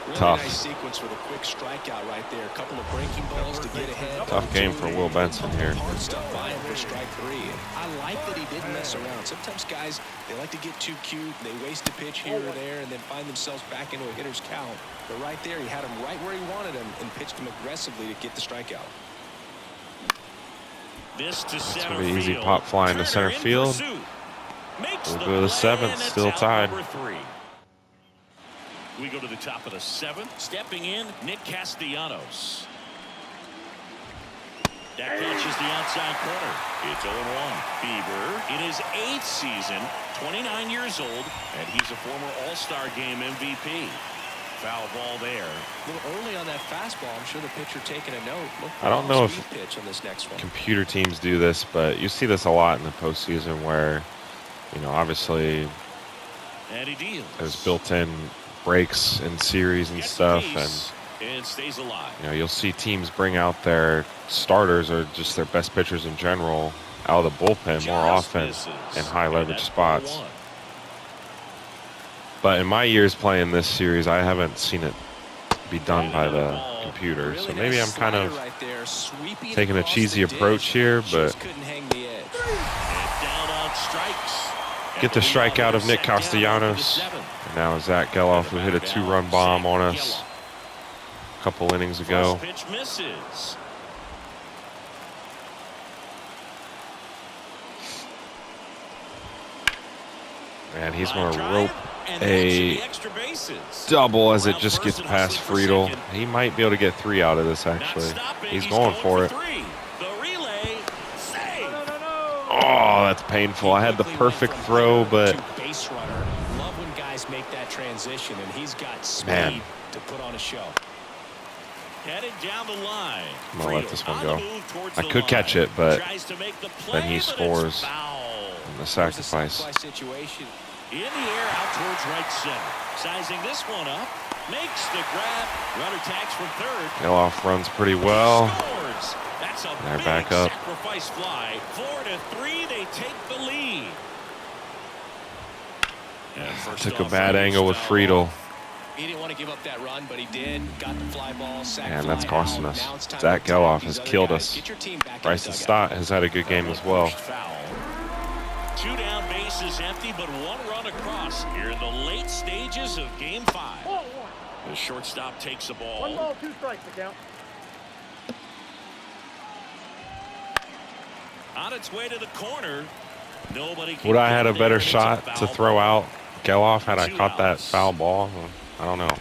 Really Tough. nice sequence with a quick strikeout right there. A couple of breaking balls to get ahead. Tough game for Will Benson here. Hard stuff by him for strike 3. And I like that he didn't mess around. Sometimes guys, they like to get too cute. They waste a pitch here or there and then find themselves back into a hitter's count. But right there, he had him right where he wanted him and pitched him aggressively to get the strikeout. This to It's center going to be easy field. pop fly into center Turner in field. pursuit. Makes We'll the go to the play, 7th, and it's still out tied. number 3. We go to the top of the 7th. Stepping in, Nick Castellanos. That catches the outside corner. It's 0-1. Bieber in his 8th season, 29 years old, and he's a former All-Star Game MVP. Foul ball there. A little early on that fastball. I'm sure the pitcher taking a note. Look for I don't a know speed if pitch on this next one. computer teams do this, but you see this a lot in the postseason where, you know, obviously And he deals. there's built-in breaks in series and stuff, and stays alive. you know, you'll see teams bring out their starters or just their best pitchers in general out of the bullpen more often in high leverage spots. But in my years playing this series, I haven't seen it be done by the computer. So maybe I'm kind of taking a cheesy approach here, but get the strikeout of Nick Castellanos. And now Zach Geloff, who hit a 2-run bomb on us a couple innings ago. Pitch misses. And he's going to rope a double as it just gets past Friedel. He might be able to get 3 out of this, actually. He's going for it. Oh, that's painful. I had the perfect throw, but base runner. Love when guys make that transition, and he's got speed to put on a show. Headed down the line. I'm going to let this one go. I could catch it, but then he scores in the sacrifice. In the air out towards right center. Sizing this one up. Makes the grab. Runner tags from third. Geloff runs pretty well. Scores. That's a They're big back up. Sacrifice fly. 4-3. They take the lead. Took a bad angle with Friedel. He didn't want to give up that run, but he did. Got the fly ball. And that's costing us. Zach Geloff has killed us. Bryson Stott has had a good game as well. 2 down, bases empty, but 1 run across here in the late stages of Game 5. The shortstop takes the ball. 1 ball, 2 strikes to count. On its way to the corner. Nobody. Would I had a better shot to throw out Geloff had I caught that foul ball? I don't know.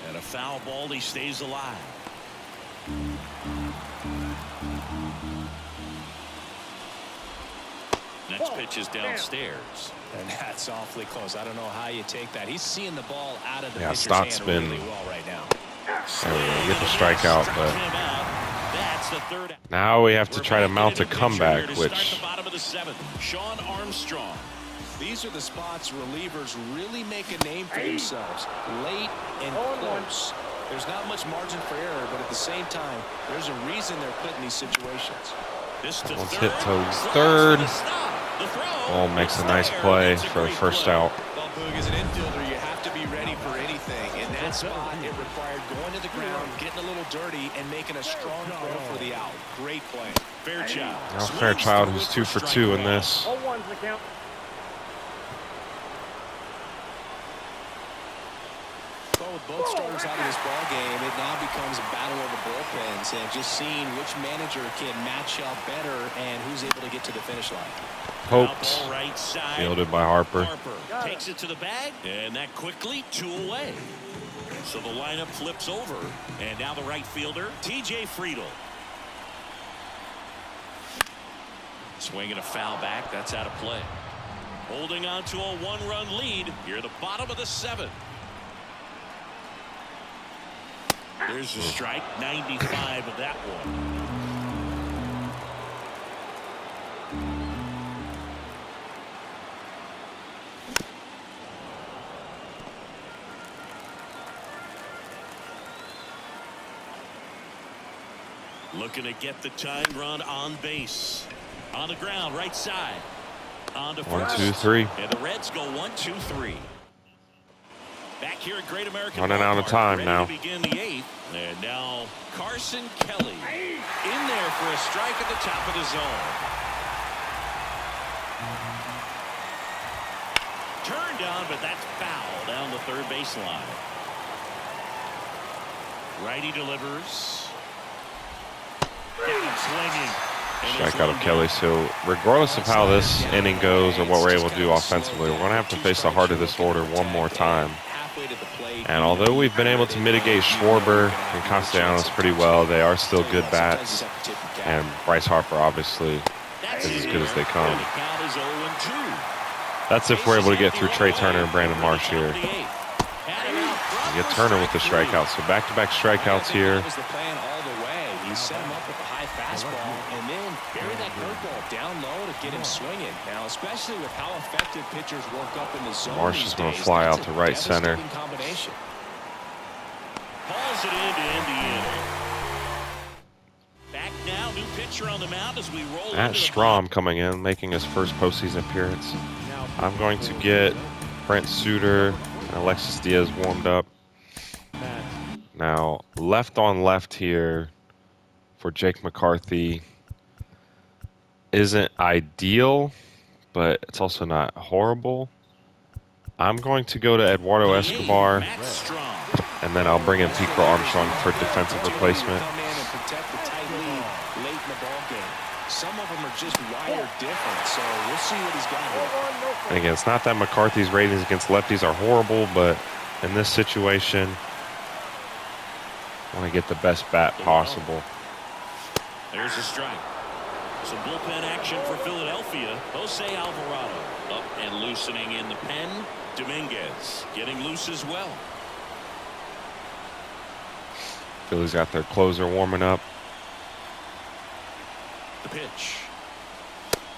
And a foul ball, he stays alive. Next pitch is downstairs. And that's awfully close. I don't know how you take that. He's seeing the ball out of the Yeah, pitcher's Stott's hand been really well right now. There we go. Get the strikeout, but That's the third. now we have to try to mount a comeback, which Bottom of the 7th. Sean Armstrong. These are the spots relievers really make a name for themselves. Late and close. There's not much margin for error, but at the same time, there's a reason they're put in these situations. This to one's third. hit to third. The throw. Oh, makes a nice play for the first out. Well, Boog, as an infielder, you have to be ready for anything. In that spot, it required going to the ground, getting a little dirty, and making a strong throw for the out. Great play. Fairchild. Now Fairchild, who's 2 for 2 in this. 0-1's the count. Well, with both starters out of this ball game, it now becomes a battle of the bullpens and just seeing which manager can match up better and who's able to get to the finish line. Poked, Right side. fielded by Harper. Harper takes it to the bag, and that quickly 2 away. So the lineup flips over, and now the right fielder, T.J. Friedel. Swinging a foul back, that's out of play. Holding on to a 1-run lead here at the bottom of the 7th. There's a strike, 95 of that one. Looking to get the tying run on base. On the ground, right side. On to first. 1, 2, 3. And the Reds go 1, 2, 3. Back here at Great American Running out of time now. To begin the 8th. And now Carson Kelly in there for a strike at the top of the zone. Turned on, but that's foul down the third baseline. Righty delivers. Down swinging. Strikeout of Kelly. So regardless of how this inning goes or what we're able to do offensively, we're going to have to face the heart of this order one more time. And although we've been able to mitigate Schwarber and Castellanos pretty well, they are still good bats. And Bryce Harper obviously is as good as they come. That's if we're able to get through Trey Turner and Brandon Marsh here. We get Turner with the strikeouts. So back-to-back strikeouts here. He set him up with a high fastball and then bury that curveball down low to get him swinging. Now, especially with how effective pitchers work up in the zone. Marsh is going to fly out to right center. Calls it in to end the inning. Back now, new pitcher on the mound as we roll Matt into the Strom bottom. coming in, making his first postseason appearance. I'm going to get Brent Suter and Alexis Diaz warmed up. Now, left on left here for Jake McCarthy isn't ideal, but it's also not horrible. I'm going to go to Eduardo Escobar, Matt Strom. and then I'll bring in Pico Armstrong for defensive replacement. Come in and protect the tight lead late in the ball game. Some of them are just wired different, so we'll see what he's got here. And again, it's not that McCarthy's ratings against lefties are horrible, but in this situation, I want to get the best bat possible. There's a strike. Some bullpen action for Philadelphia. Jose Alvarado up and loosening in the pen. Dominguez getting loose as well. Phillies got their closer warming up. The pitch.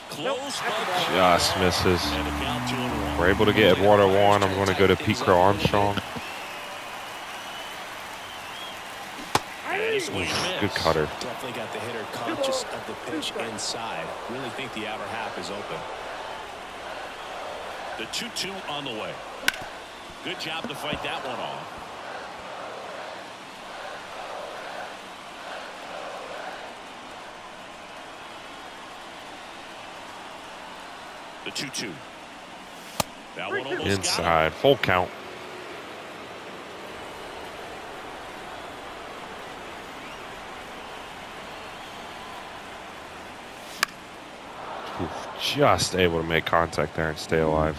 Close, but Just misses. and a count 2-1. We're able to get Eduardo on. I'm going to go to Pete Crow Armstrong. And swing and miss. Good cutter. Definitely got the hitter conscious of the pitch inside. Really think the outer half is open. The 2-2 on the way. Good job to fight that one off. The 2-2. That one almost Inside. Full count. Oof, just able to make contact there and stay alive.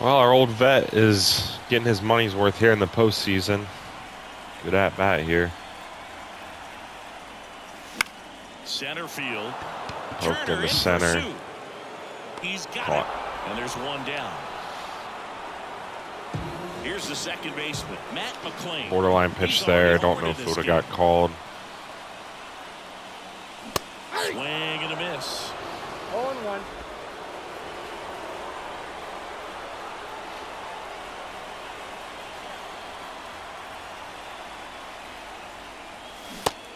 Well, our old vet is getting his money's worth here in the postseason. Good at bat here. Center field. Poked Turner into in center. pursuit. He's got Caught. it. And there's one down. Here's the second baseman, Matt McClain. Borderline pitch He's there. already Don't know homered if in it this would have got called. Swing and a miss. 0-1.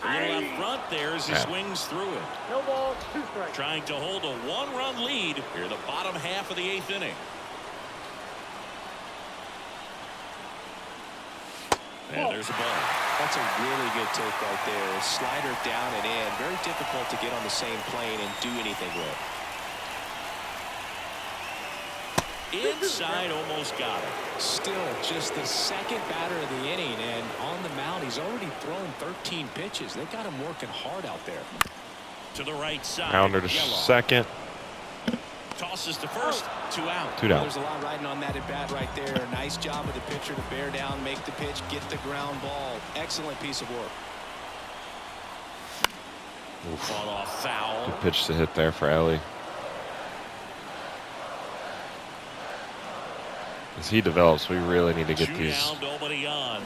A little out front there as he Yeah. swings through it. No ball, 2 strikes. Trying to hold a one-run lead here in the bottom half of the 8th inning. And there's a ball. That's a really good take right there. Slider down and in. Very difficult to get on the same plane and do anything with. Inside, almost got it. Still just the second batter of the inning, and on the mound he's already thrown 13 pitches. They got him working hard out there. To the right side. Pounder to Yellow. second. Tosses to first. 2 out. 2 down. There's a lot riding on that at bat right there. Nice job of the pitcher to bear down, make the pitch, get the ground ball. Excellent piece of work. Fought off foul. Good pitch to hit there for Ellie. As he develops, we really need to get 2 these down, nobody on.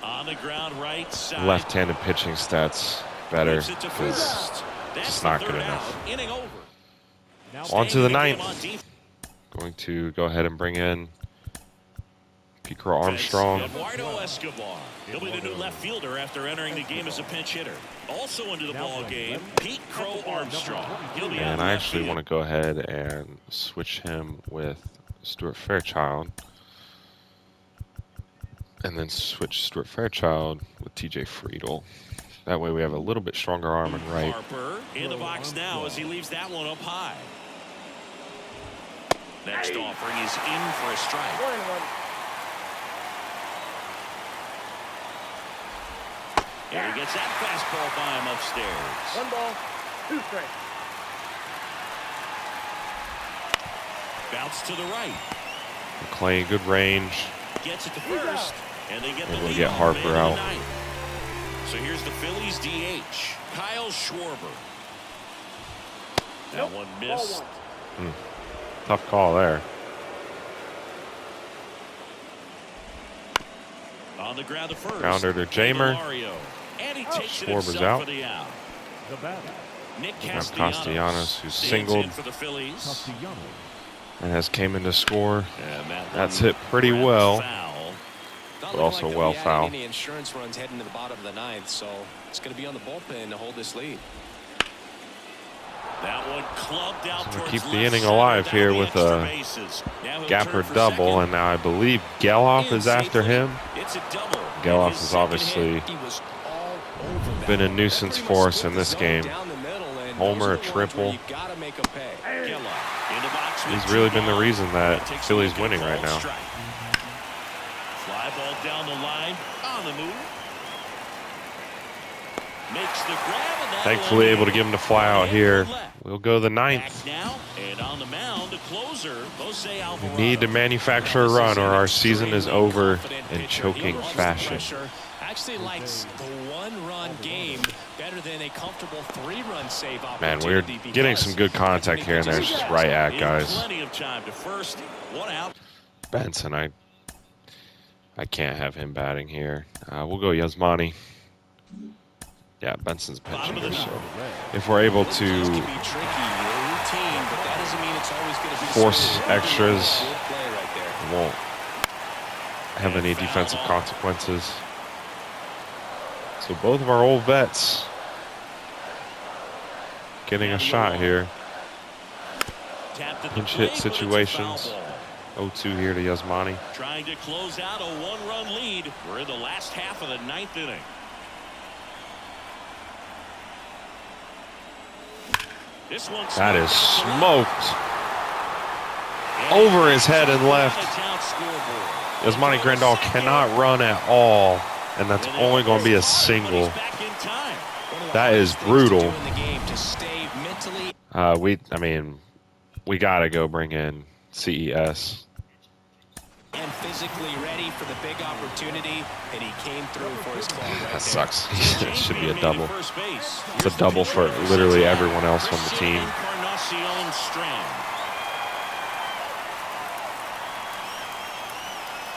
On the ground, right side. left-handed pitching stats better, Moves it to because first. That's it's the not third good out. enough. Inning over. On to Staying the in game 9th. on defense. Going to go ahead and bring in Pico Armstrong. Eduardo Escobar. He'll be the new left fielder after entering the game as a pinch hitter. Also into the ball game, Pete Crow Armstrong. He'll be And I actually want to go ahead and switch him with Stuart Fairchild. And then switch Stuart Fairchild with TJ Friedel. That way we have a little bit stronger arm and right. Harper in the box now as he leaves that one up high. Next offering is in for a strike. 1-1. And he gets that fastball by him upstairs. 1 ball, 2 strikes. Bounce to the right. McClain, good range. Gets it to first. And they get the Able to lead get off Harper man in the out. 9th. So here's the Phillies DH, Kyle Schwarber. That one missed. Ball 1. Tough call there. On the ground to first. Grounder to Jamer. Mario. And he takes it Schwarber's himself out. for the out. The batter, Nick We have Castellanos, who's singled for the Phillies. and has came in to score. And That's hit pretty well, Not but looking also like they'll well be adding foul. any insurance runs heading to the bottom of the ninth, so it's going to be on the bullpen to hold this lead. That one clubbed out Gonna towards keep the left inning center, alive down here the with extra a bases. Now he'll gapper turn for double, second. and now I believe Geloff In is after safely. him. It's a double. Geloff And his has second obviously hit. He was all over that been a one. nuisance Pretty for much us split in the this zone game. down the middle, and Homer, those are a the ones triple. where you gotta make 'em pay. Geloff in the box with He's really two been the down. reason that And takes a Philly's look at winning a right called now. strike. Fly ball down the line, on the move. Makes the grab, and that'll Thankfully end able to it. give him the fly out One hit, here. one left. We'll go the Back ninth. now, and on the mound, the closer, Jose We Alvarado. need to manufacture a This run is or an our season is extremely over confident in pitcher. choking He loves the fashion. pressure. Actually likes the one-run game better than a comfortable three-run save Man, we're opportunity. getting some good contact here, and there's just right at, guys. Plenty of time to first, one out. Benson, I can't have him batting here. We'll go Yasmani. Yeah, Benson's pitching here, so if we're able Those to can be tricky, routine, but that doesn't mean it's always going to be force smooth. extras, Good play right there. we won't have any defensive consequences. So both of our old vets getting a shot here. Tapped at the Pinch plate, hit but it's a foul situations. ball. 0-2 here to Yasmani. Trying to close out a one-run lead. We're in the last half of the ninth inning. This one's That is smoked. over his head and left. Scoreboard. Yasmani Grandal cannot run at all, and that's And only going to be a He's single. back in time. One of the That is hardest things to do brutal. in the game, to stay mentally We got to go bring in CES. and physically ready for the big opportunity, and he came through for his club right there. That sucks. It James should be a Bean double. at first base. It's a double for literally everyone else on the Christian team. Encarnacion Strand.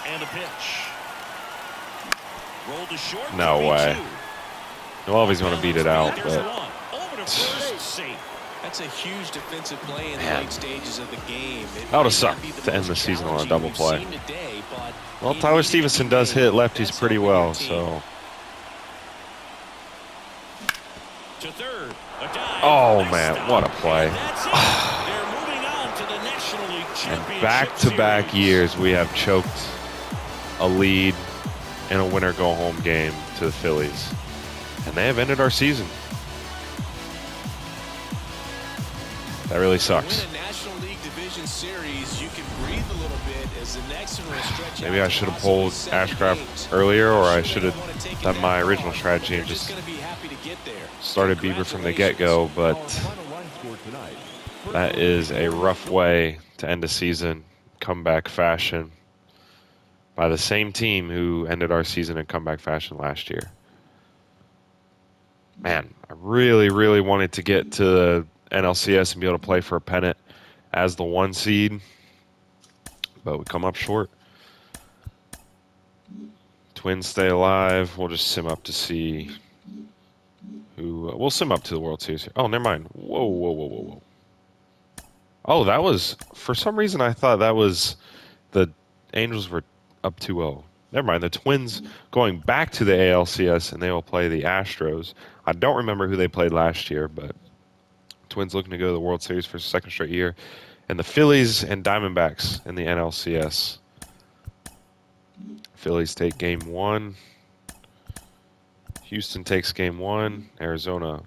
And a pitch. Rolled to short. No way. Well, he's going to beat it out, There's but one. Over to first, safe. That's a huge defensive play in the Man. late stages of the game. It That would've may sucked not be to end most the season on a challenging double we've play. seen today, but well, he Tyler needed to Stevenson be does made. hit lefties That's pretty helping your well, team. so. To third. A dive. Oh, Nice man, stop. what a play. And that's it. They're moving on to the National League And Championship back-to-back Series. years, we have choked a lead in a winner-go-home game to the Phillies. And they have ended our season. That really sucks. Win a National League Division Series, you can breathe a little bit as the next one will stretch Maybe out I to should have possibly pulled 7 Ashcraft games. earlier, or I Sure, should they have don't wanna take it done that my far, original but strategy they're and just gonna be happy to get there. started Bieber from the get-go, but that is a rough way to end a season, comeback fashion, by the same team who ended our season in comeback fashion last year. Man, I really, really wanted to get to the NLCS and be able to play for a pennant as the 1 seed, but we come up short. Twins stay alive. We'll just sim up to see who. We'll sim up to the World Series here. Oh, never mind. Whoa, whoa, whoa, whoa, whoa. Oh, that was, for some reason, I thought that was the Angels were up 2-0. Never mind. The Twins going back to the ALCS, and they will play the Astros. I don't remember who they played last year, but Twins looking to go to the World Series for the second straight year. And the Phillies and Diamondbacks in the NLCS. Phillies take game 1. Houston takes game 1. Arizona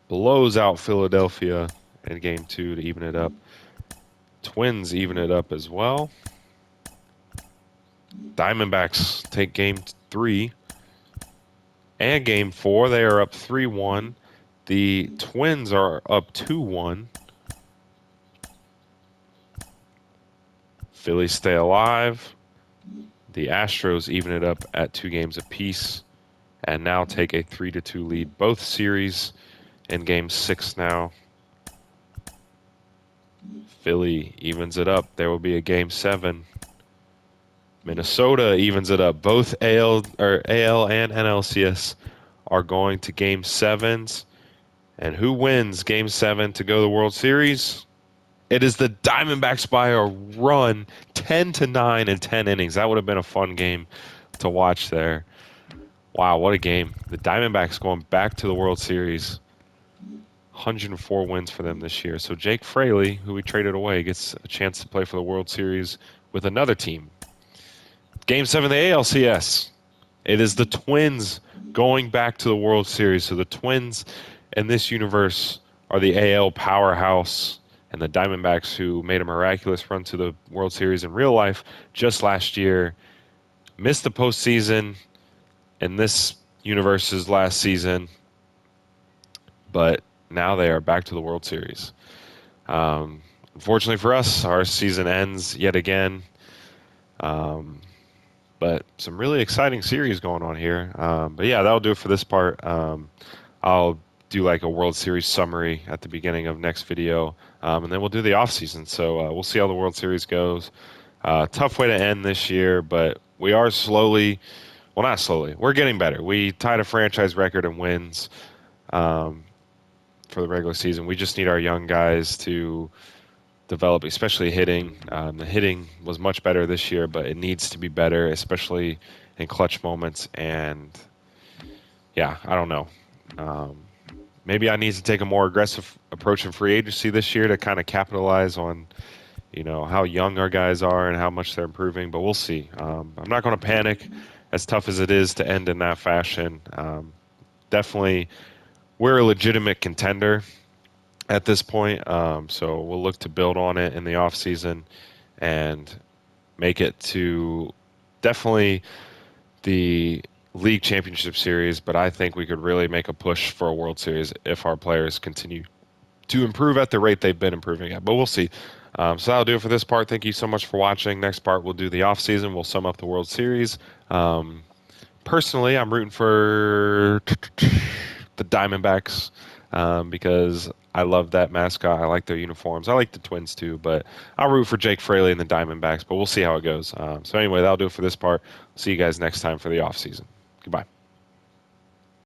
blows out Philadelphia in game 2 to even it up. Twins even it up as well. Diamondbacks take game 3 and game 4. They are up 3-1. The Twins are up 2-1. Phillies stay alive. The Astros even it up at 2 games apiece and now take a 3-2 lead. Both series in game 6 now. Philly evens it up. There will be a game 7. Minnesota evens it up. Both AL and NLCS are going to game 7s. And who wins Game 7 to go to the World Series? It is the Diamondbacks by a run, 10-9 in 10 innings. That would have been a fun game to watch there. Wow, what a game. The Diamondbacks going back to the World Series. 104 wins for them this year. So Jake Fraley, who we traded away, gets a chance to play for the World Series with another team. Game 7 of the ALCS. It is the Twins going back to the World Series. So the Twins in this universe are the AL powerhouse, and the Diamondbacks, who made a miraculous run to the World Series in real life just last year, missed the postseason in this universe's last season, but now they are back to the World Series. Unfortunately for us, our season ends yet again. But some really exciting series going on here. But yeah, that'll do it for this part. I'll do like a World Series summary at the beginning of next video, and then we'll do the off season. So we'll see how the World Series goes. Tough way to end this year, but we are slowly, well, not slowly, we're getting better. We tied a franchise record in wins for the regular season. We just need our young guys to develop, especially hitting. The hitting was much better this year, but it needs to be better, especially in clutch moments. And yeah, I don't know. Maybe I need to take a more aggressive approach in free agency this year to kind of capitalize on, how young our guys are and how much they're improving. But we'll see. I'm not going to panic, as tough as it is to end in that fashion. Definitely, we're a legitimate contender at this point. So we'll look to build on it in the offseason and make it to definitely the league championship series. But I think we could really make a push for a World Series if our players continue to improve at the rate they've been improving at. But we'll see. So that'll do it for this part. Thank you so much for watching. Next part, we'll do the offseason. We'll sum up the World Series. Personally, I'm rooting for the Diamondbacks because I love that mascot. I like their uniforms. I like the Twins too, but I'll root for Jake Fraley and the Diamondbacks, but we'll see how it goes. So anyway, that'll do it for this part. See you guys next time for the offseason. Goodbye.